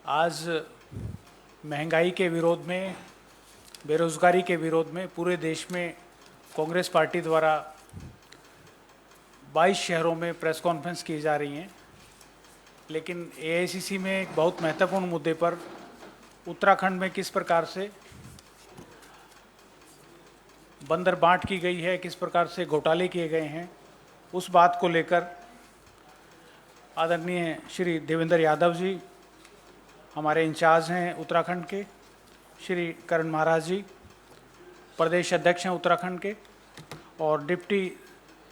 आज महंगाई के विरोध में, बेरोजगारी के विरोध में पूरे देश में कांग्रेस पार्टी द्वारा 22 शहरों में प्रेस कॉन्फ्रेंस की जा रही हैं। लेकिन एआईसीसी में एक बहुत महत्वपूर्ण मुद्दे पर उत्तराखंड में किस प्रकार से बंदरबांट की गई है, किस प्रकार से घोटाले किए गए हैं, उस बात को लेकर आदरणीय श्री देवेंद्र यादव जी हमारे इंचार्ज हैं उत्तराखंड के, श्री करण महाराज जी प्रदेश अध्यक्ष हैं उत्तराखंड के, और डिप्टी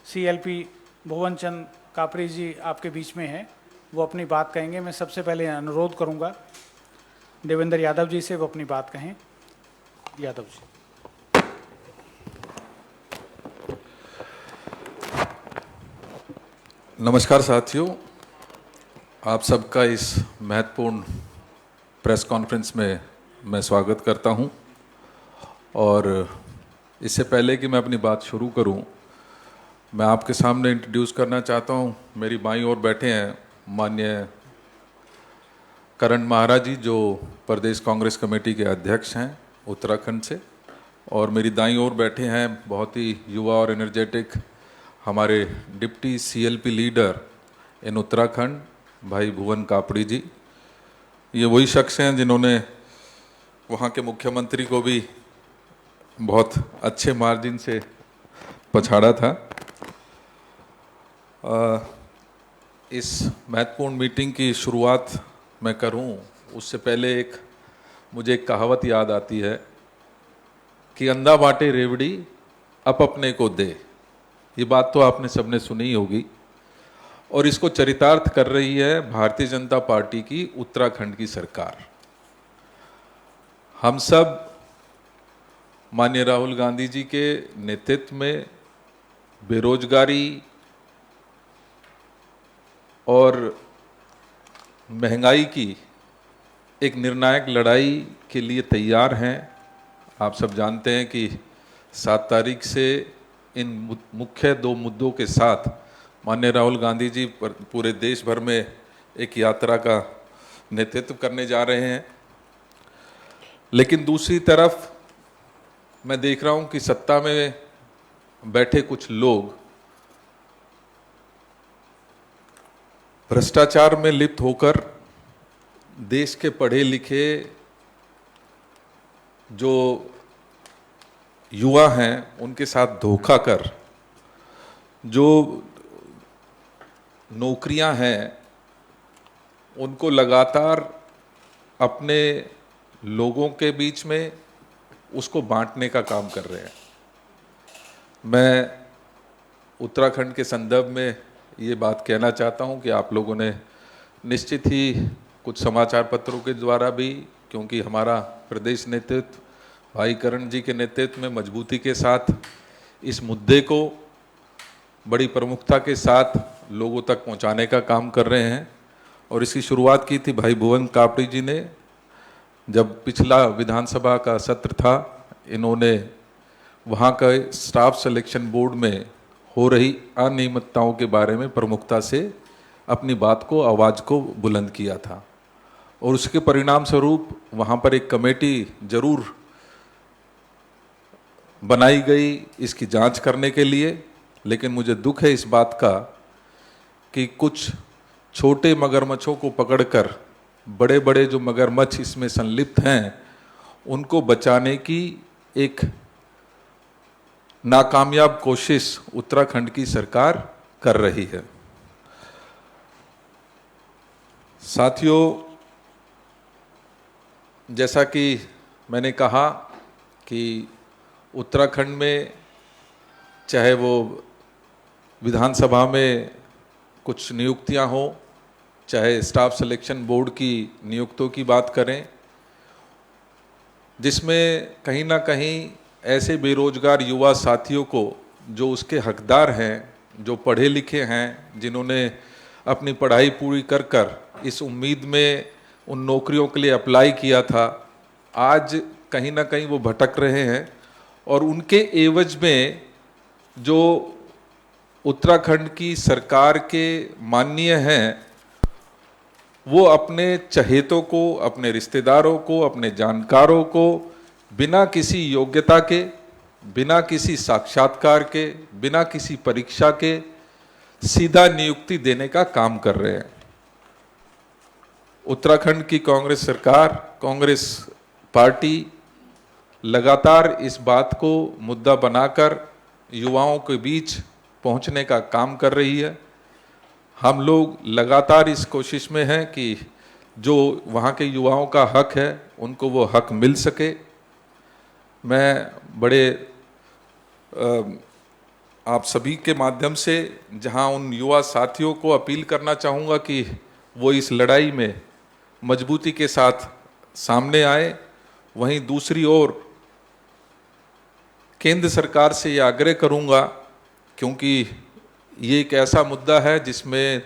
सीएलपी भुवन चंद कापरी जी आपके बीच में हैं, वो अपनी बात कहेंगे। मैं सबसे पहले अनुरोध करूंगा देवेंद्र यादव जी से वो अपनी बात कहें। यादव जी। नमस्कार साथियों, आप सबका इस महत्वपूर्ण प्रेस कॉन्फ्रेंस में मैं स्वागत करता हूं। और इससे पहले कि मैं अपनी बात शुरू करूं, मैं आपके सामने इंट्रोड्यूस करना चाहता हूं। मेरी बाईं ओर बैठे हैं माननीय करण महाराज जी, जो प्रदेश कांग्रेस कमेटी के अध्यक्ष हैं उत्तराखंड से, और मेरी दाईं ओर बैठे हैं बहुत ही युवा और एनर्जेटिक हमारे deputy CLP leader in Uttarakhand भाई भुवन कापड़ी जी। ये वही शख्स हैं जिन्होंने वहाँ के मुख्यमंत्री को भी बहुत अच्छे मार्जिन से पछाड़ा था। इस महत्वपूर्ण मीटिंग की शुरुआत मैं करूं उससे पहले मुझे एक कहावत याद आती है कि अंधा बांटे रेवड़ी अपने को दे। ये बात तो आपने सबने सुनी ही होगी, और इसको चरितार्थ कर रही है भारतीय जनता पार्टी की उत्तराखंड की सरकार। हम सब माननीय राहुल गांधी जी के नेतृत्व में बेरोजगारी और महंगाई की एक निर्णायक लड़ाई के लिए तैयार हैं। आप सब जानते हैं कि 7 तारीख से इन मुख्य 2 मुद्दों के साथ माननीय राहुल गांधी जी पूरे देश भर में एक यात्रा का नेतृत्व करने जा रहे हैं। लेकिन दूसरी तरफ मैं देख रहा हूं कि सत्ता में बैठे कुछ लोग भ्रष्टाचार में लिप्त होकर देश के पढ़े लिखे जो युवा हैं उनके साथ धोखा कर जो नौकरियां हैं उनको लगातार अपने लोगों के बीच में उसको बांटने का काम कर रहे हैं। मैं उत्तराखंड के संदर्भ में ये बात कहना चाहता हूं कि आप लोगों ने निश्चित ही कुछ समाचार पत्रों के द्वारा भी, क्योंकि हमारा प्रदेश नेतृत्व भाई करण जी के नेतृत्व में मजबूती के साथ इस मुद्दे को बड़ी प्रमुखता के साथ लोगों तक पहुंचाने का काम कर रहे हैं। और इसकी शुरुआत की थी भाई भुवन कापड़ी जी ने। जब पिछला विधानसभा का सत्र था, इन्होंने वहाँ का स्टाफ सिलेक्शन बोर्ड में हो रही अनियमितताओं के बारे में प्रमुखता से अपनी बात को, आवाज़ को बुलंद किया था। और उसके परिणाम स्वरूप वहाँ पर एक कमेटी जरूर बनाई गई इसकी जांच करने के लिए। लेकिन मुझे दुख है इस बात का कि कुछ छोटे मगरमच्छों को पकड़कर बड़े बड़े जो मगरमच्छ इसमें संलिप्त हैं उनको बचाने की एक नाकामयाब कोशिश उत्तराखंड की सरकार कर रही है। साथियों, जैसा कि मैंने कहा कि उत्तराखंड में चाहे वो विधानसभा में कुछ नियुक्तियां हो, चाहे स्टाफ सिलेक्शन बोर्ड की नियुक्तियों की बात करें, जिसमें कहीं ना कहीं ऐसे बेरोजगार युवा साथियों को जो उसके हकदार हैं, जो पढ़े लिखे हैं, जिन्होंने अपनी पढ़ाई पूरी कर कर इस उम्मीद में उन नौकरियों के लिए अप्लाई किया था, आज कहीं ना कहीं वो भटक रहे हैं। और उनके एवज में जो उत्तराखंड की सरकार के माननीय हैं वो अपने चहेतों को, अपने रिश्तेदारों को, अपने जानकारों को बिना किसी योग्यता के, बिना किसी साक्षात्कार के, बिना किसी परीक्षा के सीधा नियुक्ति देने का काम कर रहे हैं। उत्तराखंड की कांग्रेस सरकार, कांग्रेस पार्टी लगातार इस बात को मुद्दा बनाकर युवाओं के बीच पहुंचने का काम कर रही है। हम लोग लगातार इस कोशिश में हैं कि जो वहाँ के युवाओं का हक है उनको वो हक मिल सके। मैं बड़े आप सभी के माध्यम से जहाँ उन युवा साथियों को अपील करना चाहूँगा कि वो इस लड़ाई में मजबूती के साथ सामने आए। वहीं दूसरी ओर केंद्र सरकार से ये आग्रह करूँगा, क्योंकि ये एक ऐसा मुद्दा है जिसमें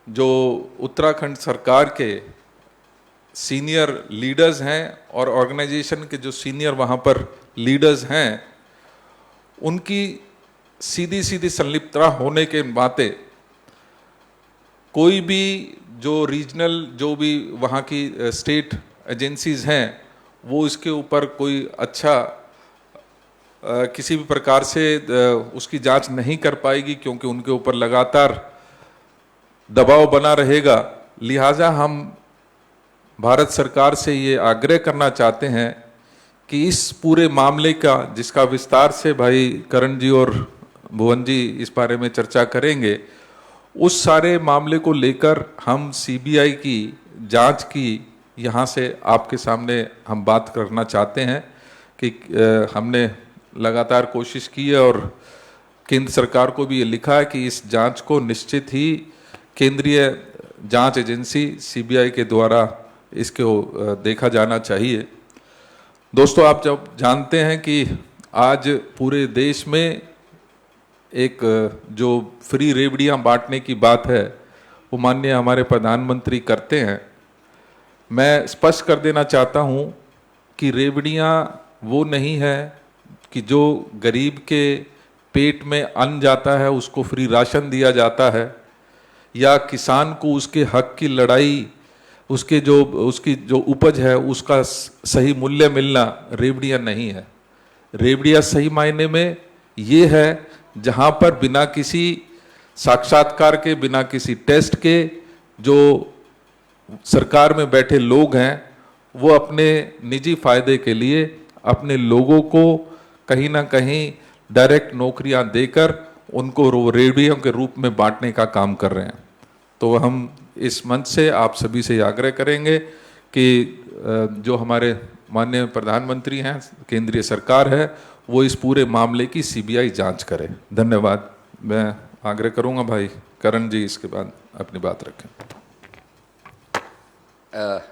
जो उत्तराखंड सरकार के सीनियर लीडर्स हैं और ऑर्गेनाइजेशन के जो सीनियर वहाँ पर लीडर्स हैं, उनकी सीधी सीधी संलिप्तता होने के नाते कोई भी जो रीजनल, जो भी वहाँ की स्टेट एजेंसीज हैं, वो इसके ऊपर कोई अच्छा किसी भी प्रकार से उसकी जांच नहीं कर पाएगी, क्योंकि उनके ऊपर लगातार दबाव बना रहेगा। लिहाजा हम भारत सरकार से ये आग्रह करना चाहते हैं कि इस पूरे मामले का, जिसका विस्तार से भाई करण जी और भुवन जी इस बारे में चर्चा करेंगे, उस सारे मामले को लेकर हम सीबीआई की जांच की यहाँ से आपके सामने हम बात करना चाहते हैं कि हमने लगातार कोशिश की है और केंद्र सरकार को भी ये लिखा है कि इस जांच को निश्चित ही केंद्रीय जांच एजेंसी सीबीआई के द्वारा इसको देखा जाना चाहिए। दोस्तों, आप जब जानते हैं कि आज पूरे देश में एक जो फ्री रेवड़ियाँ बांटने की बात है वो माननीय हमारे प्रधानमंत्री करते हैं। मैं स्पष्ट कर देना चाहता हूँ कि रेवड़ियाँ वो नहीं है कि जो गरीब के पेट में अन्न जाता है उसको फ्री राशन दिया जाता है, या किसान को उसके हक की लड़ाई, उसकी जो उपज है उसका सही मूल्य मिलना रेवड़ियाँ नहीं है। रेवड़ियाँ सही मायने में ये है जहाँ पर बिना किसी साक्षात्कार के, बिना किसी टेस्ट के जो सरकार में बैठे लोग हैं वो अपने निजी फायदे के लिए अपने लोगों को कहीं ना कहीं डायरेक्ट नौकरियां देकर उनको रेवड़ियों के रूप में बांटने का काम कर रहे हैं। तो हम इस मंच से आप सभी से आग्रह करेंगे कि जो हमारे माननीय प्रधानमंत्री हैं, केंद्रीय सरकार है, वो इस पूरे मामले की सीबीआई जांच करे। धन्यवाद। मैं आग्रह करूंगा भाई करण जी इसके बाद अपनी बात रखें।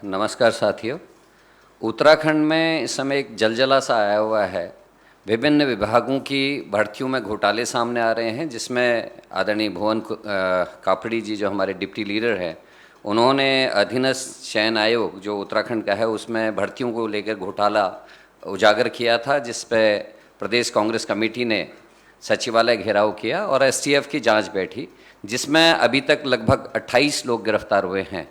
नमस्कार साथियों। उत्तराखंड में इस समय एक जलजला सा आया हुआ है। विभिन्न विभागों की भर्तियों में घोटाले सामने आ रहे हैं, जिसमें आदरणीय भुवन कापड़ी जी जो हमारे डिप्टी लीडर हैं, उन्होंने अधीनस्थ चयन आयोग जो उत्तराखंड का है उसमें भर्तियों को लेकर घोटाला उजागर किया था, जिस पे प्रदेश कांग्रेस कमेटी ने सचिवालय घेराव किया और एसटीएफ की जांच बैठी, जिसमें अभी तक लगभग 28 लोग गिरफ्तार हुए हैं।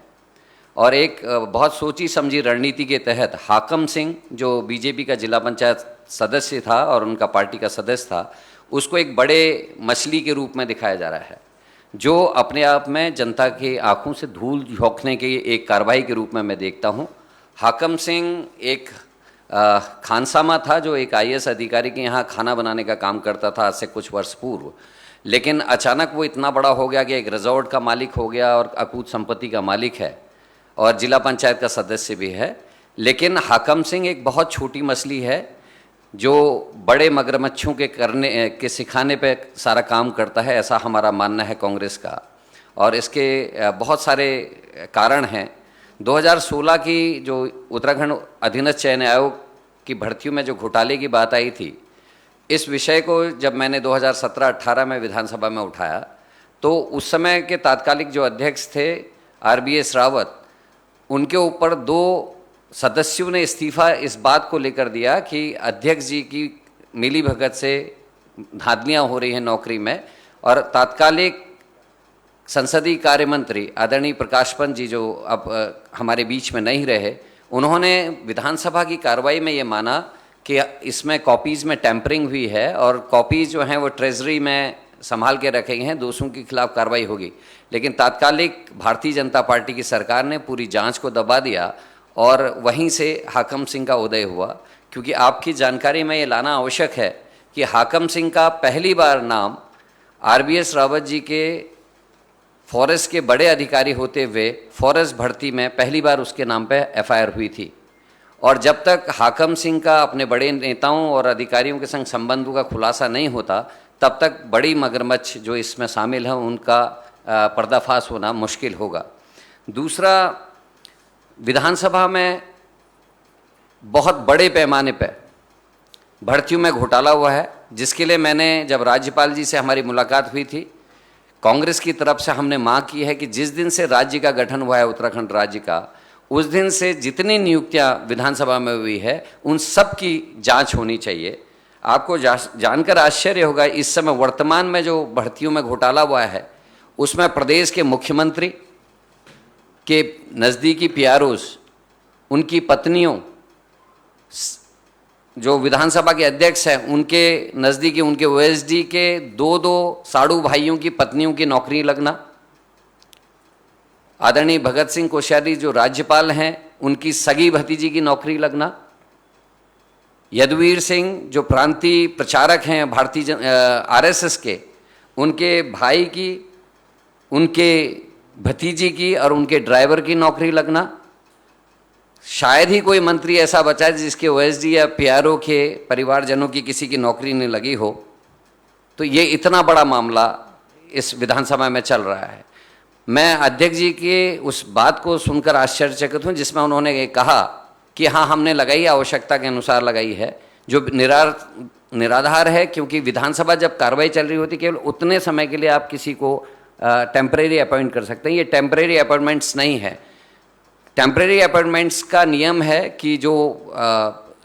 और एक बहुत सोची समझी रणनीति के तहत हाकम सिंह जो बीजेपी का जिला पंचायत सदस्य था और उनका पार्टी का सदस्य था, उसको एक बड़े मछली के रूप में दिखाया जा रहा है, जो अपने आप में जनता की आंखों से धूल झोंकने की एक कार्रवाई के रूप में मैं देखता हूं। हाकम सिंह एक खानसामा था जो एक आईएएस अधिकारी के यहाँ खाना बनाने का काम करता था आज से कुछ वर्ष पूर्व, लेकिन अचानक वो इतना बड़ा हो गया कि एक रिजॉर्ट का मालिक हो गया और अकूत संपत्ति का मालिक है और जिला पंचायत का सदस्य भी है। लेकिन हाकम सिंह एक बहुत छोटी मछली है जो बड़े मगरमच्छों के सिखाने पे सारा काम करता है, ऐसा हमारा मानना है कांग्रेस का। और इसके बहुत सारे कारण हैं। 2016 की जो उत्तराखंड अधीनस्थ चयन आयोग की भर्तियों में जो घोटाले की बात आई थी, इस विषय को जब मैंने 2017-18 में विधानसभा में उठाया तो उस समय के तात्कालिक जो अध्यक्ष थे RBS रावत, उनके ऊपर 2 सदस्यों ने इस्तीफा इस बात को लेकर दिया कि अध्यक्ष जी की मिली भगत से धांधलियाँ हो रही हैं नौकरी में, और तात्कालिक संसदीय कार्य मंत्री आदरणीय प्रकाश पंत जी, जो अब हमारे बीच में नहीं रहे, उन्होंने विधानसभा की कार्रवाई में ये माना कि इसमें कॉपीज़ में टेम्परिंग हुई है और कॉपीज़ जो हैं वो ट्रेजरी में संभाल के रखे गए हैं, दोषियों के खिलाफ कार्रवाई होगी। लेकिन तात्कालिक भारतीय जनता पार्टी की सरकार ने पूरी जांच को दबा दिया और वहीं से हाकम सिंह का उदय हुआ। क्योंकि आपकी जानकारी में ये लाना आवश्यक है कि हाकम सिंह का पहली बार नाम RBS रावत जी के फॉरेस्ट के बड़े अधिकारी होते हुए फॉरेस्ट भर्ती में पहली बार उसके नाम पे FIR हुई थी। और जब तक हाकम सिंह का अपने बड़े नेताओं और अधिकारियों के संग संबंधों का खुलासा नहीं होता, तब तक बड़ी मगरमच्छ जो इसमें शामिल हैं उनका पर्दाफाश होना मुश्किल होगा। दूसरा, विधानसभा में बहुत बड़े पैमाने पर भर्तियों में घोटाला हुआ है, जिसके लिए मैंने जब राज्यपाल जी से हमारी मुलाकात हुई थी, कांग्रेस की तरफ से हमने मांग की है कि जिस दिन से राज्य का गठन हुआ है, उत्तराखंड राज्य का, उस दिन से जितनी नियुक्तियां विधानसभा में हुई है उन सब की जांच होनी चाहिए। आपको जानकर आश्चर्य होगा, इस समय वर्तमान में जो भर्तियों में घोटाला हुआ है उसमें प्रदेश के मुख्यमंत्री के नज़दीकी PROs, उनकी पत्नियों, जो विधानसभा के अध्यक्ष हैं उनके नज़दीकी उनके OSD के दो साड़ू भाइयों की पत्नियों की नौकरी लगना, आदरणीय भगत सिंह कोश्यारी जो राज्यपाल हैं उनकी सगी भतीजी की नौकरी लगना, यदुवीर सिंह जो प्रांतीय प्रचारक हैं भारतीय RSS के, उनके भाई की, उनके भतीजी की और उनके ड्राइवर की नौकरी लगना। शायद ही कोई मंत्री ऐसा बचा है जिसके OSD या PRO के परिवारजनों की किसी की नौकरी नहीं लगी हो। तो ये इतना बड़ा मामला इस विधानसभा में चल रहा है। मैं अध्यक्ष जी के उस बात को सुनकर आश्चर्यचकित हूँ जिसमें उन्होंने ये कहा कि हाँ, हमने लगाई, आवश्यकता के अनुसार लगाई है, जो निराधार है। क्योंकि विधानसभा जब कार्रवाई चल रही होती, केवल उतने समय के लिए आप किसी को टेम्परेरी अपॉइंट कर सकते हैं। ये टेम्परेरी अपॉइंटमेंट्स नहीं है। टेम्परेरी अपॉइंटमेंट्स का नियम है कि जो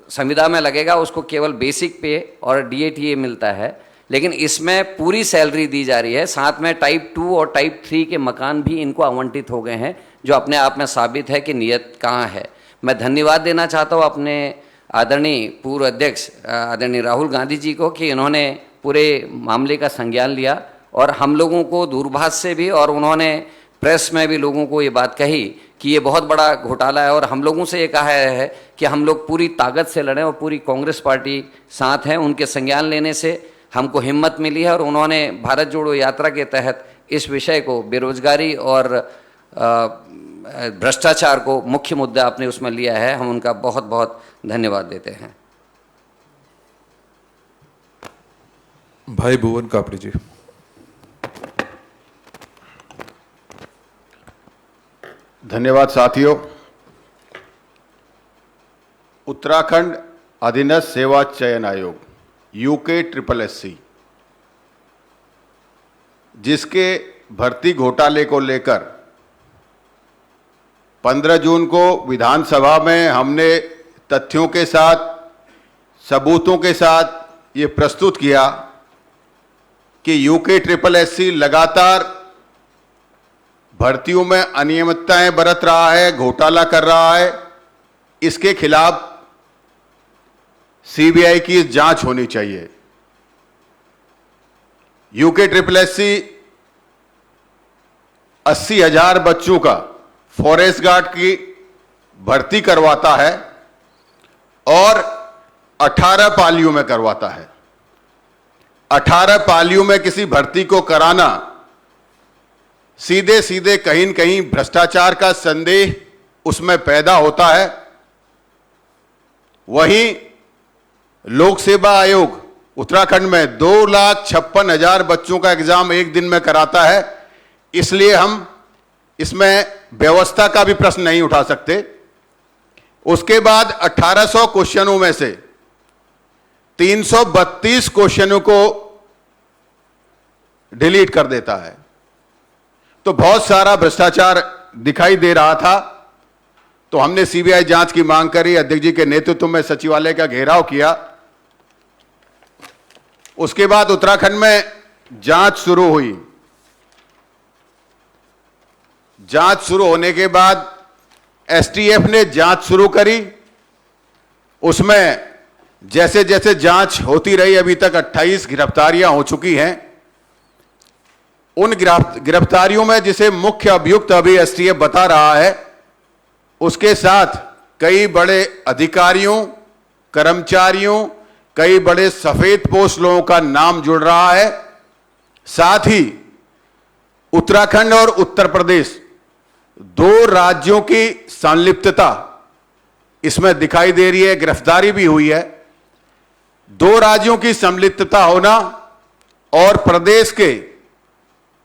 संविदा में लगेगा उसको केवल बेसिक पे और DATA मिलता है, लेकिन इसमें पूरी सैलरी दी जा रही है। साथ में टाइप 2 और टाइप 3 के मकान भी इनको आवंटित हो गए हैं, जो अपने आप में साबित है कि नीयत कहाँ है। मैं धन्यवाद देना चाहता हूँ अपने आदरणीय पूर्व अध्यक्ष आदरणीय राहुल गांधी जी को कि इन्होंने पूरे मामले का संज्ञान लिया और हम लोगों को दूरभाष से भी, और उन्होंने प्रेस में भी लोगों को ये बात कही कि ये बहुत बड़ा घोटाला है, और हम लोगों से ये कहा है कि हम लोग पूरी ताकत से लड़ें और पूरी कांग्रेस पार्टी साथ है। उनके संज्ञान लेने से हमको हिम्मत मिली है और उन्होंने भारत जोड़ो यात्रा के तहत इस विषय को, बेरोजगारी और भ्रष्टाचार को मुख्य मुद्दा आपने उसमें लिया है। हम उनका बहुत बहुत धन्यवाद देते हैं। भाई भुवन कापड़ी जी। धन्यवाद साथियों। उत्तराखंड अधीनस्थ सेवा चयन आयोग UKSSC, जिसके भर्ती घोटाले को लेकर 15 जून को विधानसभा में हमने तथ्यों के साथ, सबूतों के साथ ये प्रस्तुत किया कि UKSSC लगातार भर्तियों में अनियमितताएं बरत रहा है, घोटाला कर रहा है। इसके खिलाफ CBI की जांच होनी चाहिए। UKSSC 80,000 बच्चों का फॉरेस्ट गार्ड की भर्ती करवाता है और 18 पालियों में करवाता है। 18 पालियों में किसी भर्ती को कराना सीधे सीधे कहीं न कहीं भ्रष्टाचार का संदेह उसमें पैदा होता है। वहीं लोक सेवा आयोग उत्तराखंड में 2,56,000 बच्चों का एग्जाम एक दिन में कराता है, इसलिए हम इसमें व्यवस्था का भी प्रश्न नहीं उठा सकते। उसके बाद 1800 क्वेश्चनों में से 332 क्वेश्चनों को डिलीट कर देता है। तो बहुत सारा भ्रष्टाचार दिखाई दे रहा था। तो हमने CBI जांच की मांग करी, अध्यक्ष जी के नेतृत्व में सचिवालय का घेराव किया। उसके बाद उत्तराखंड में जांच शुरू हुई। जांच शुरू होने के बाद एसटीएफ ने जांच शुरू करी। उसमें जैसे जैसे जांच होती रही, अभी तक 28 गिरफ्तारियां हो चुकी हैं। उन गिरफ्तारियों में जिसे मुख्य अभियुक्त अभी एसटीएफ बता रहा है, उसके साथ कई बड़े अधिकारियों, कर्मचारियों, कई बड़े सफेदपोश लोगों का नाम जुड़ रहा है। साथ ही उत्तराखंड और उत्तर प्रदेश, दो राज्यों की संलिप्तता इसमें दिखाई दे रही है। गिरफ्तारी भी हुई है। दो राज्यों की संलिप्तता होना और प्रदेश के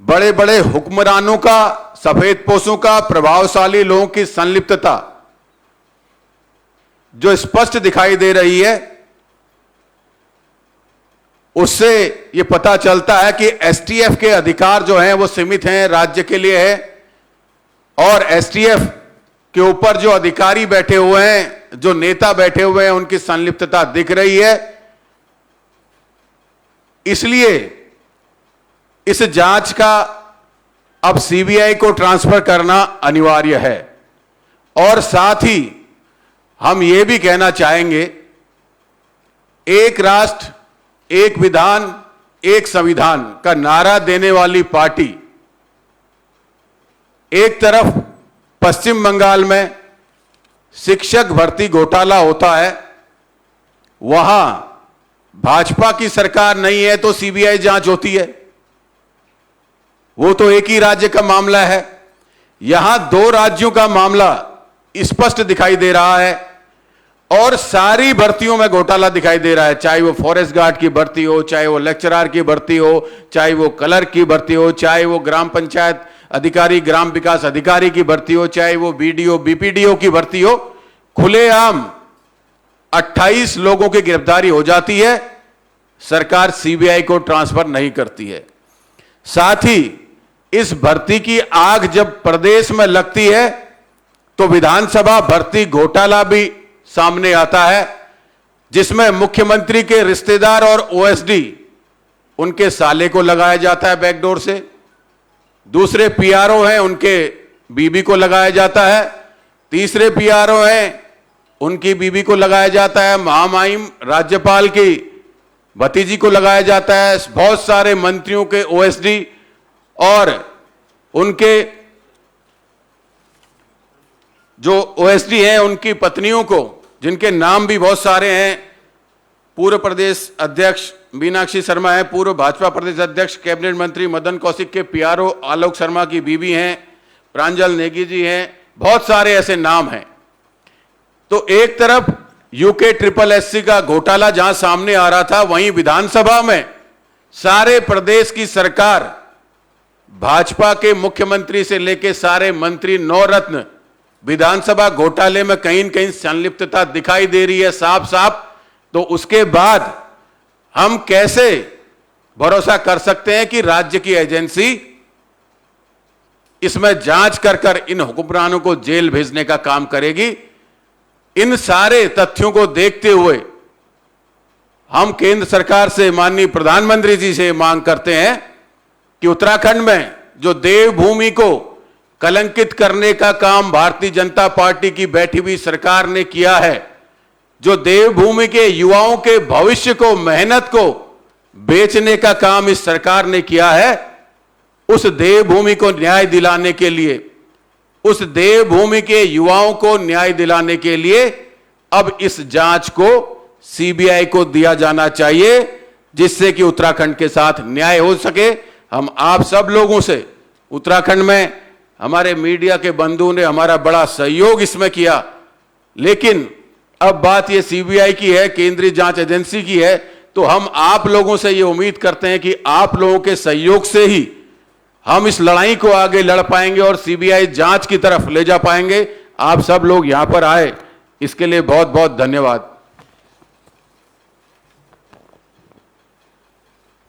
बड़े बड़े हुक्मरानों का, सफेदपोशों का, प्रभावशाली लोगों की संलिप्तता जो स्पष्ट दिखाई दे रही है, उससे यह पता चलता है कि एसटीएफ के अधिकार जो हैं वो सीमित हैं, राज्य के लिए है। और एसटीएफ के ऊपर जो अधिकारी बैठे हुए हैं, जो नेता बैठे हुए हैं, उनकी संलिप्तता दिख रही है। इसलिए इस जांच का अब सीबीआई को ट्रांसफर करना अनिवार्य है। और साथ ही हम यह भी कहना चाहेंगे, एक राष्ट्र, एक विधान, एक संविधान का नारा देने वाली पार्टी एक तरफ पश्चिम बंगाल में शिक्षक भर्ती घोटाला होता है, वहां भाजपा की सरकार नहीं है तो सीबीआई जांच होती है। वो तो एक ही राज्य का मामला है। यहां दो राज्यों का मामला स्पष्ट दिखाई दे रहा है और सारी भर्तियों में घोटाला दिखाई दे रहा है। चाहे वो फॉरेस्ट गार्ड की भर्ती हो, चाहे वो लेक्चरर की भर्ती हो, चाहे वो क्लर्क की भर्ती हो, चाहे वो ग्राम पंचायत अधिकारी, ग्राम विकास अधिकारी की भर्ती हो, चाहे वो बीडीओ, बीपीडीओ की भर्ती हो। खुलेआम 28 लोगों की गिरफ्तारी हो जाती है, सरकार सीबीआई को ट्रांसफर नहीं करती है। साथ ही इस भर्ती की आग जब प्रदेश में लगती है तो विधानसभा भर्ती घोटाला भी सामने आता है, जिसमें मुख्यमंत्री के रिश्तेदार और ओएसडी, उनके साले को लगाया जाता है बैकडोर से। दूसरे पीआरओ हैं, उनके बीबी को लगाया जाता है। तीसरे पीआरओ हैं, उनकी बीबी को लगाया जाता है। महामहिम राज्यपाल की भतीजी को लगाया जाता है। बहुत सारे मंत्रियों के ओएसडी और उनके जो ओएसडी हैं, उनकी पत्नियों को, जिनके नाम भी बहुत सारे हैं। पूर्व प्रदेश अध्यक्ष मीनाक्षी शर्मा है, पूर्व भाजपा प्रदेश अध्यक्ष कैबिनेट मंत्री मदन कौशिक के पीआरओ आलोक शर्मा की बीवी हैं, प्रांजल नेगी जी हैं। बहुत सारे ऐसे नाम हैं। तो एक तरफ यूके ट्रिपल एससी का घोटाला जहां सामने आ रहा था, वहीं विधानसभा में सारे प्रदेश की सरकार, भाजपा के मुख्यमंत्री से लेकर सारे मंत्री, नवरत्न, विधानसभा घोटाले में कहीं न कहीं संलिप्तता दिखाई दे रही है साफ साफ। तो उसके बाद हम कैसे भरोसा कर सकते हैं कि राज्य की एजेंसी इसमें जांच कर इन हुक्मरानों को जेल भेजने का काम करेगी? इन सारे तथ्यों को देखते हुए हम केंद्र सरकार से, माननीय प्रधानमंत्री जी से मांग करते हैं कि उत्तराखंड में जो देवभूमि को कलंकित करने का काम भारतीय जनता पार्टी की बैठी हुई सरकार ने किया है, जो देवभूमि के युवाओं के भविष्य को, मेहनत को बेचने का काम इस सरकार ने किया है, उस देवभूमि को न्याय दिलाने के लिए, उस देवभूमि के युवाओं को न्याय दिलाने के लिए अब इस जांच को सीबीआई को दिया जाना चाहिए, जिससे कि उत्तराखंड के साथ न्याय हो सके। हम आप सब लोगों से, उत्तराखंड में हमारे मीडिया के बंधुओं ने हमारा बड़ा सहयोग इसमें किया, लेकिन अब बात यह सीबीआई की है, केंद्रीय जांच एजेंसी की है। तो हम आप लोगों से यह उम्मीद करते हैं कि आप लोगों के सहयोग से ही हम इस लड़ाई को आगे लड़ पाएंगे और सीबीआई जांच की तरफ ले जा पाएंगे। आप सब लोग यहां पर आए, इसके लिए बहुत बहुत धन्यवाद।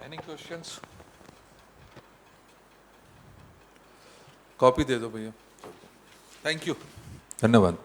Any questions? कॉपी दे दो भैया। थैंक यू, धन्यवाद।